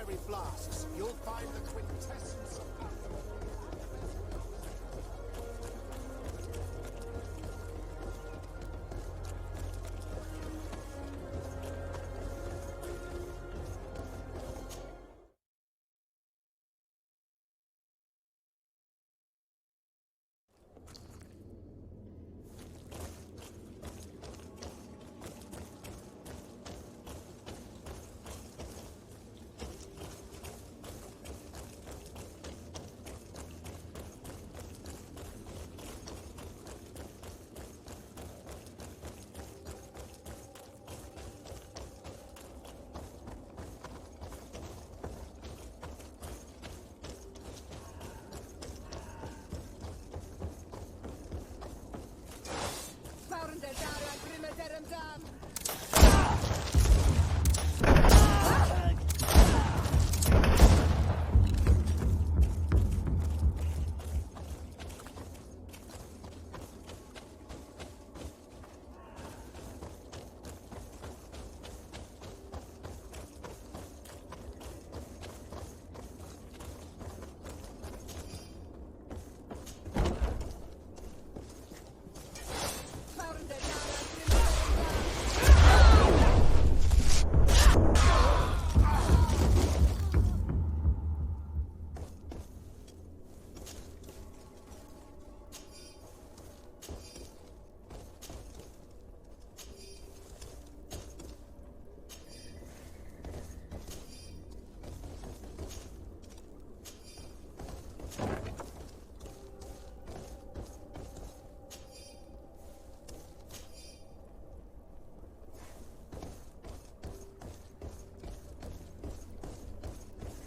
fiery flasks, you'll find the quintessence of battle.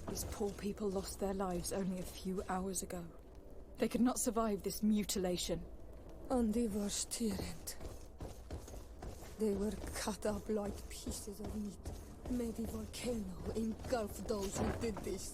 These poor people lost their lives only a few hours ago. They could not survive this mutilation. And they were tyrant. They were cut up like pieces of meat. May the volcano engulf those who did this.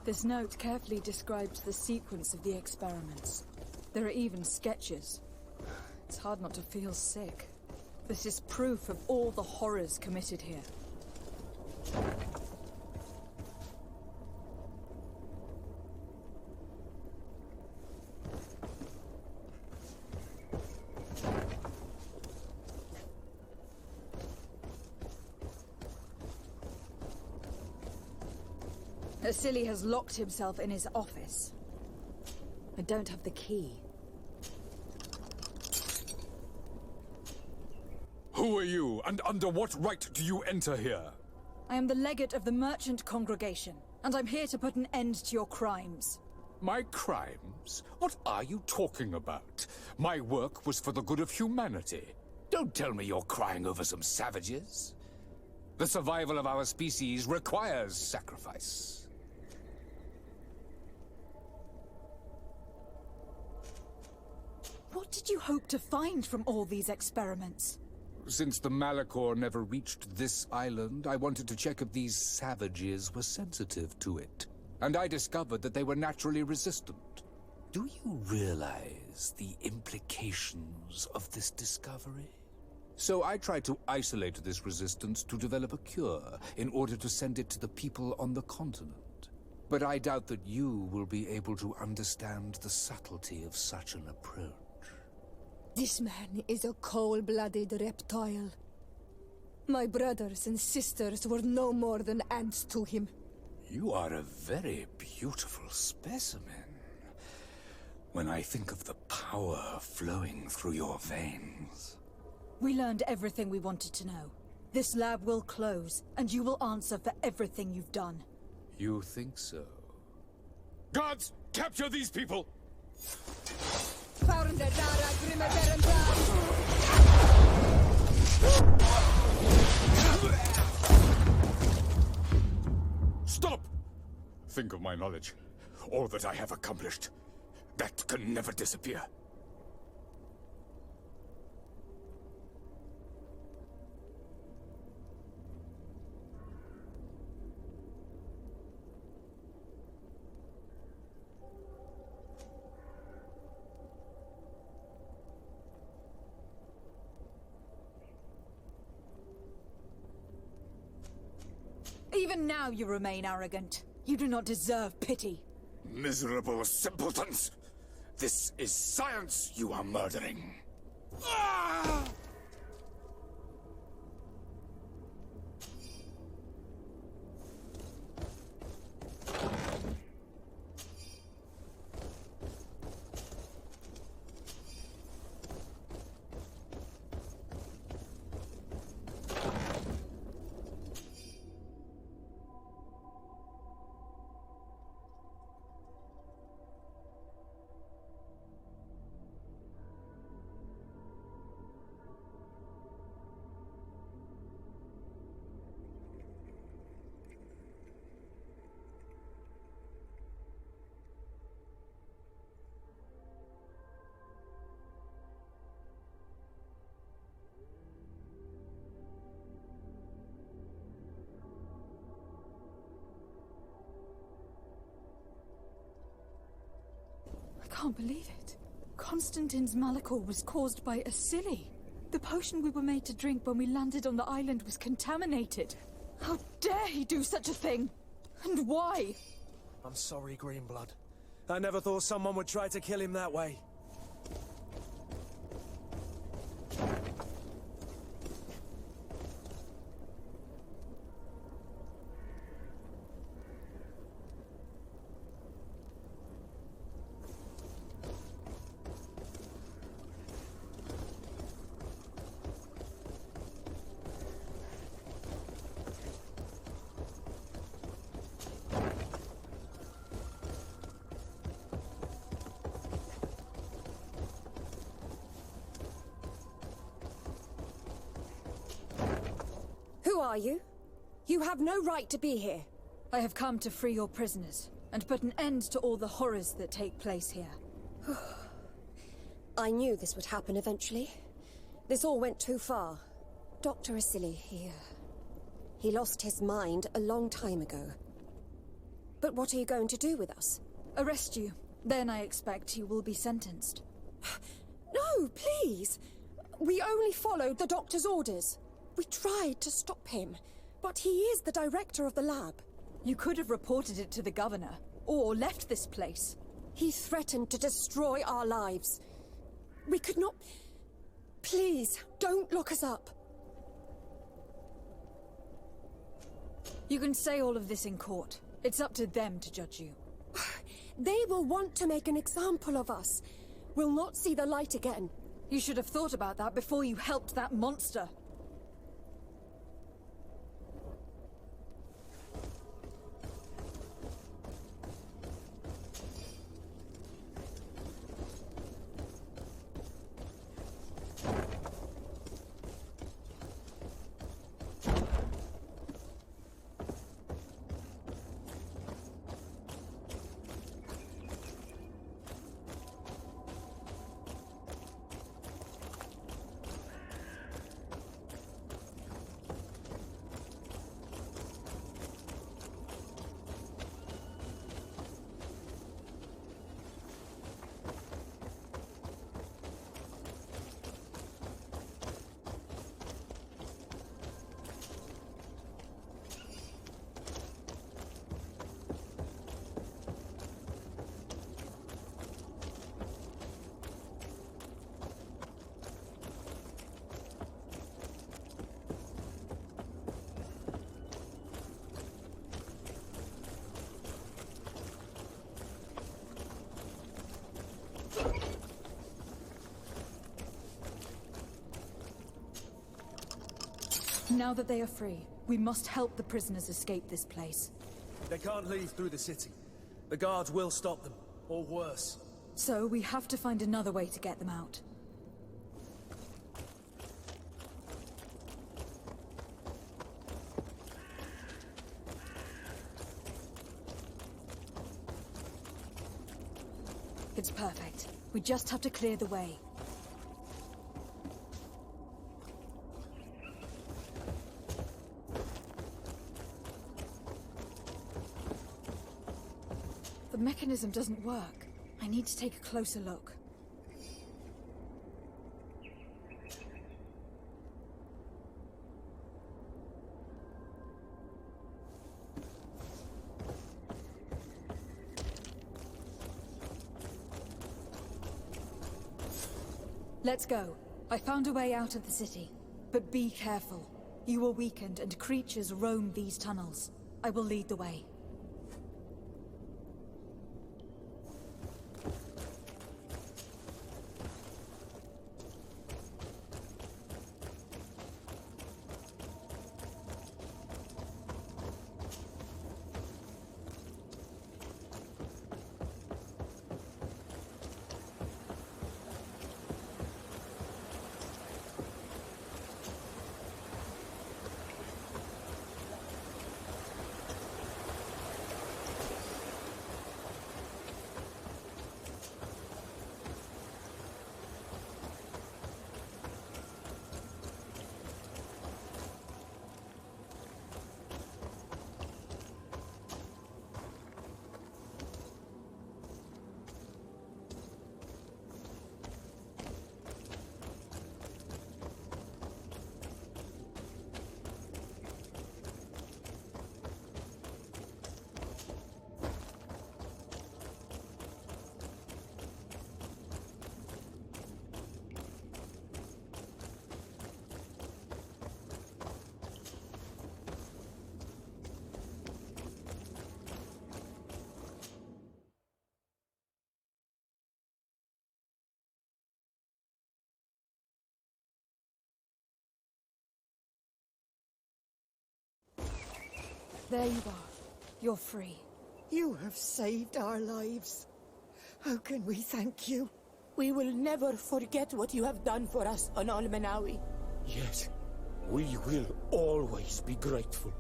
This note carefully describes the sequence of the experiments. There are even sketches. It's hard not to feel sick. This is proof of all the horrors committed here. Asili has locked himself in his office. I don't have the key. Who are you, and under what right do you enter here? I am the legate of the merchant congregation, and I'm here to put an end to your crimes. My crimes? What are you talking about? My work was for the good of humanity. Don't tell me you're crying over some savages. The survival of our species requires sacrifice. What did you hope to find from all these experiments? Since the Malachor never reached this island, I wanted to check if these savages were sensitive to it. And I discovered that they were naturally resistant. Do you realize the implications of this discovery? So I tried to isolate this resistance to develop a cure in order to send it to the people on the continent. But I doubt that you will be able to understand the subtlety of such an approach. This man is a cold-blooded reptile. My brothers and sisters were no more than ants to him. You are a very beautiful specimen. When I think of the power flowing through your veins... We learned everything we wanted to know. This lab will close, and you will answer for everything you've done. You think so? Guards! Capture these people! Stop! Think of my knowledge. All that I have accomplished. That can never disappear. Even now you remain arrogant. You do not deserve pity. Miserable simpletons! This is science you are murdering. Ah! I can't believe it. Constantine's malachor was caused by Asili. The potion we were made to drink when we landed on the island was contaminated. How dare he do such a thing? And why? I'm sorry, Greenblood. I never thought someone would try to kill him that way. Who are you? You have no right to be here. I have come to free your prisoners, and put an end to all the horrors that take place here. I knew this would happen eventually. This all went too far. Dr. Asili, he lost his mind a long time ago. But what are you going to do with us? Arrest you. Then I expect you will be sentenced. No, please! We only followed the doctor's orders. We tried to stop him, but he is the director of the lab. You could have reported it to the governor, or left this place. He threatened to destroy our lives. We could not... Please, don't lock us up. You can say all of this in court. It's up to them to judge you. They will want to make an example of us. We'll not see the light again. You should have thought about that before you helped that monster. Now that they are free, we must help the prisoners escape this place. They can't leave through the city. The guards will stop them, or worse. So we have to find another way to get them out. It's perfect. We just have to clear the way. The mechanism doesn't work. I need to take a closer look. Let's go. I found a way out of the city. But be careful. You are weakened and creatures roam these tunnels. I will lead the way. There you are. You're free. You have saved our lives. How can we thank you? We will never forget what you have done for us on Al-Manawi. Yes, we will always be grateful.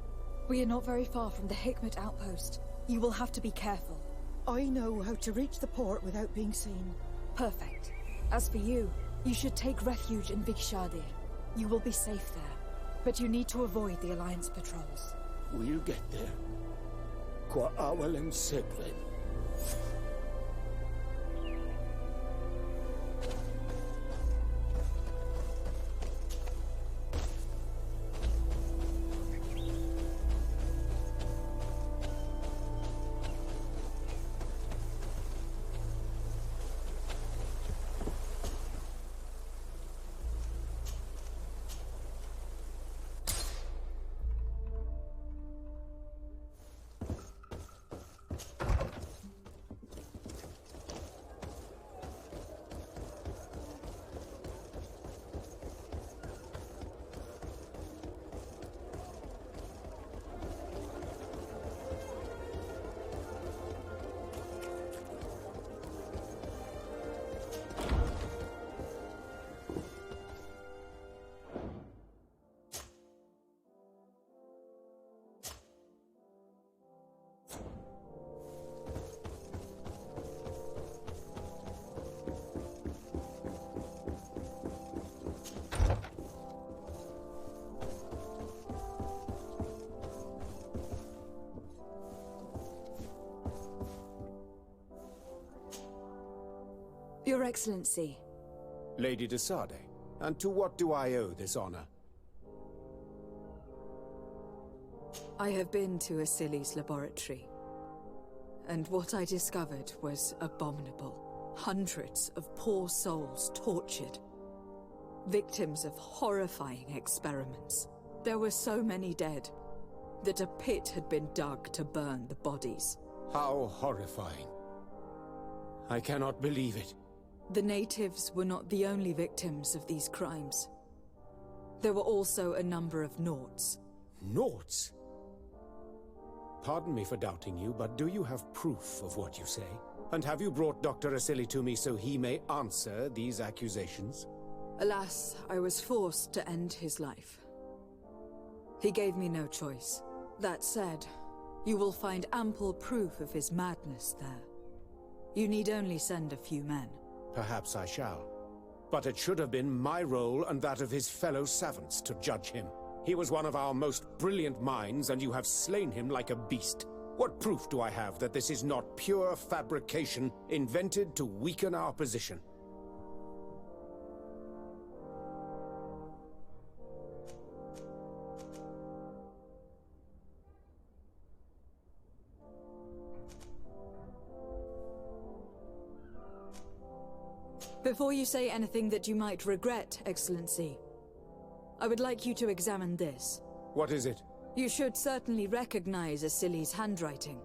We are not very far from the Hikmet outpost. You will have to be careful. I know how to reach the port without being seen. Perfect. As for you, you should take refuge in Vikshadir. You will be safe there. But you need to avoid the Alliance patrols. We'll get there. Kwa awalan seblen. Your Excellency. Lady de Sade, and to what do I owe this honor? I have been to Asili's laboratory, and what I discovered was abominable. Hundreds of poor souls tortured, victims of horrifying experiments. There were so many dead that a pit had been dug to burn the bodies. How horrifying. I cannot believe it. The natives were not the only victims of these crimes. There were also a number of noughts. Noughts? Pardon me for doubting you, but do you have proof of what you say? And have you brought Dr. Asili to me so he may answer these accusations? Alas, I was forced to end his life. He gave me no choice. That said, you will find ample proof of his madness there. You need only send a few men. Perhaps I shall. But it should have been my role and that of his fellow savants to judge him. He was one of our most brilliant minds, and you have slain him like a beast. What proof do I have that this is not pure fabrication invented to weaken our position? Before you say anything that you might regret, Excellency, I would like you to examine this. What is it? You should certainly recognize Asili's handwriting.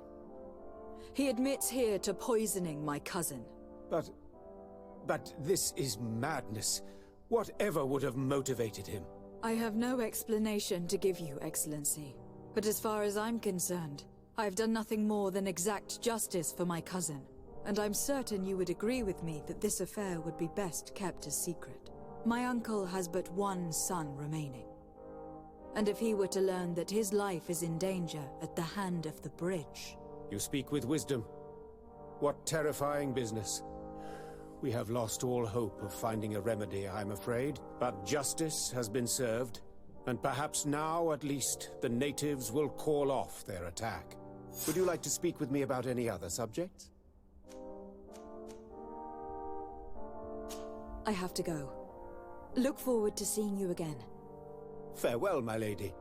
He admits here to poisoning my cousin. But this is madness. Whatever would have motivated him? I have no explanation to give you, Excellency. But as far as I'm concerned, I've done nothing more than exact justice for my cousin. And I'm certain you would agree with me that this affair would be best kept a secret. My uncle has but one son remaining. And if he were to learn that his life is in danger at the hand of the bridge... You speak with wisdom. What terrifying business. We have lost all hope of finding a remedy, I'm afraid. But justice has been served, and perhaps now, at least, the natives will call off their attack. Would you like to speak with me about any other subjects? I have to go. Look forward to seeing you again. Farewell, my lady.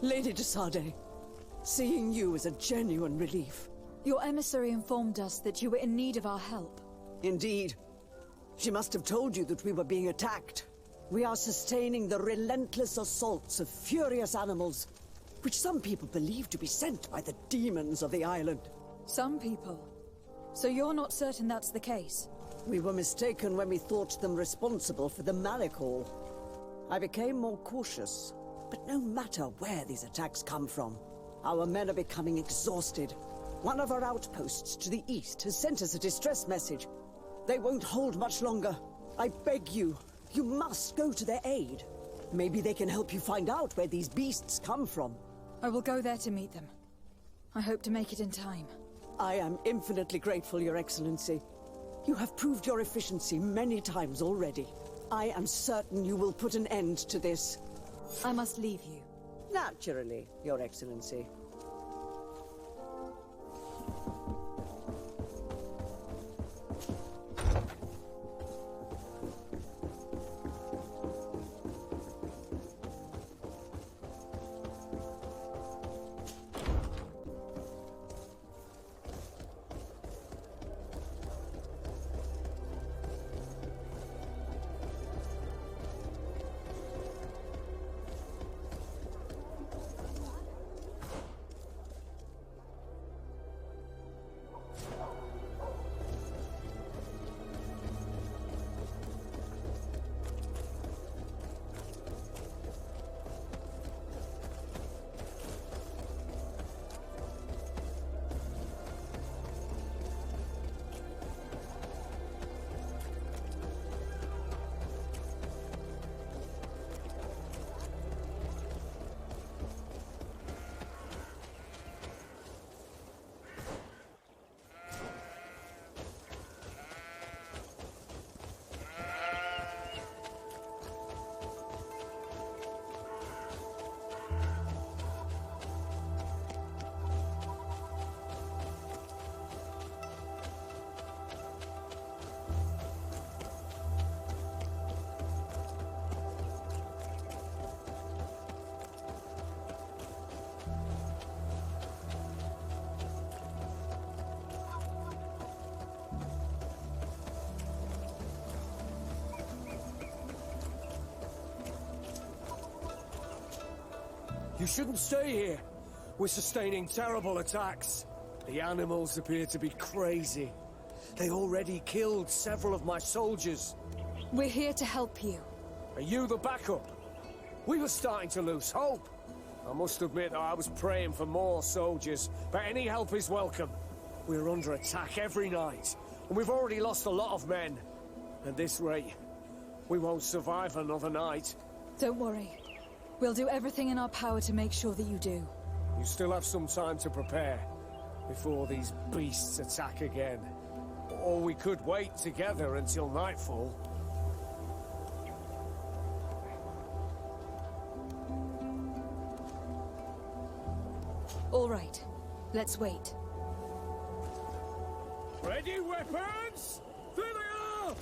Lady Desade, seeing you is a genuine relief. Your emissary informed us that you were in need of our help. Indeed. She must have told you that we were being attacked. We are sustaining the relentless assaults of furious animals, which some people believe to be sent by the demons of the island. Some people? So you're not certain that's the case? We were mistaken when we thought them responsible for the Malachor. I became more cautious, but no matter where these attacks come from, our men are becoming exhausted. One of our outposts to the east has sent us a distress message. They won't hold much longer. I beg you, you must go to their aid. Maybe they can help you find out where these beasts come from. I will go there to meet them. I hope to make it in time. I am infinitely grateful, Your Excellency. You have proved your efficiency many times already. I am certain you will put an end to this. I must leave you. Naturally, Your Excellency. You shouldn't stay here. We're sustaining terrible attacks. The animals appear to be crazy. They already killed several of my soldiers. We're here to help you. Are you the backup? We were starting to lose hope. I must admit that I was praying for more soldiers, but any help is welcome. We're under attack every night, and we've already lost a lot of men. At this rate, we won't survive another night. Don't worry. We'll do everything in our power to make sure that you do. You still have some time to prepare, before these beasts attack again. Or we could wait together until nightfall. All right. Let's wait. Ready, weapons? There they are!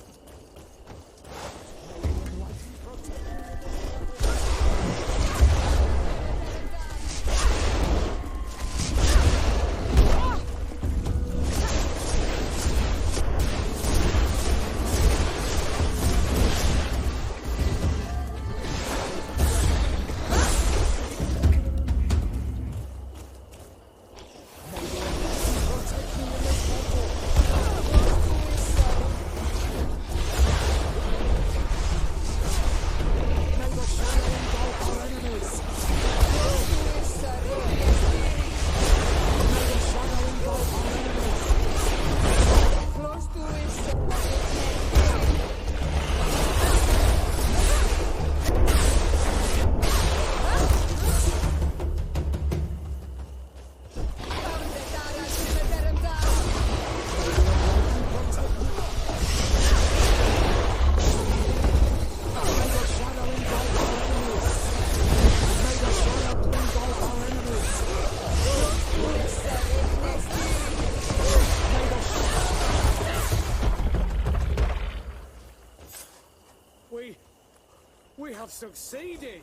We have succeeded!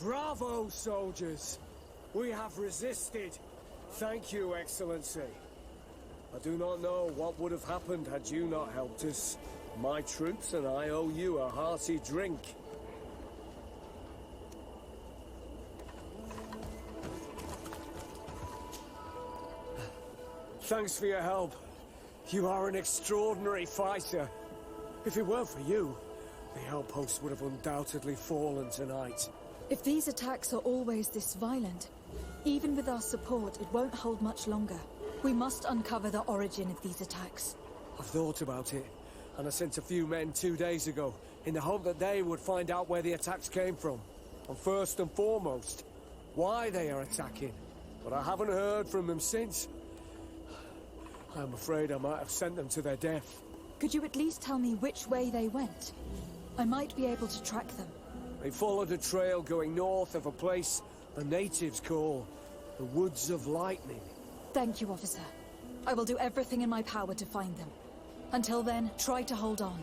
Bravo, soldiers! We have resisted. Thank you, Excellency. I do not know what would have happened had you not helped us. My troops and I owe you a hearty drink. Thanks for your help. You are an extraordinary fighter. If it weren't for you, the outpost would have undoubtedly fallen tonight. If these attacks are always this violent, even with our support, it won't hold much longer. We must uncover the origin of these attacks. I've thought about it, and I sent a few men 2 days ago, in the hope that they would find out where the attacks came from. And first and foremost, why they are attacking. But I haven't heard from them since. I'm afraid I might have sent them to their death. Could you at least tell me which way they went? I might be able to track them. They followed a trail going north of a place the natives call the Woods of Lightning. Thank you, officer. I will do everything in my power to find them. Until then, try to hold on.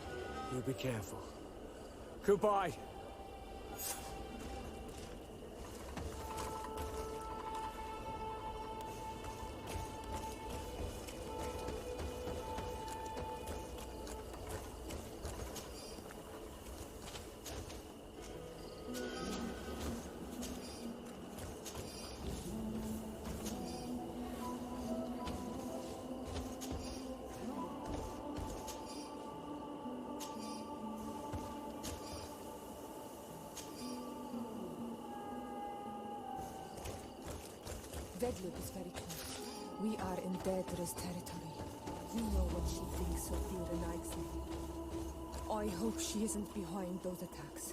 You be careful. Goodbye. Deadloop is very close. We are in Daedra's territory. You know what she thinks of Dira Night's name. I hope she isn't behind those attacks.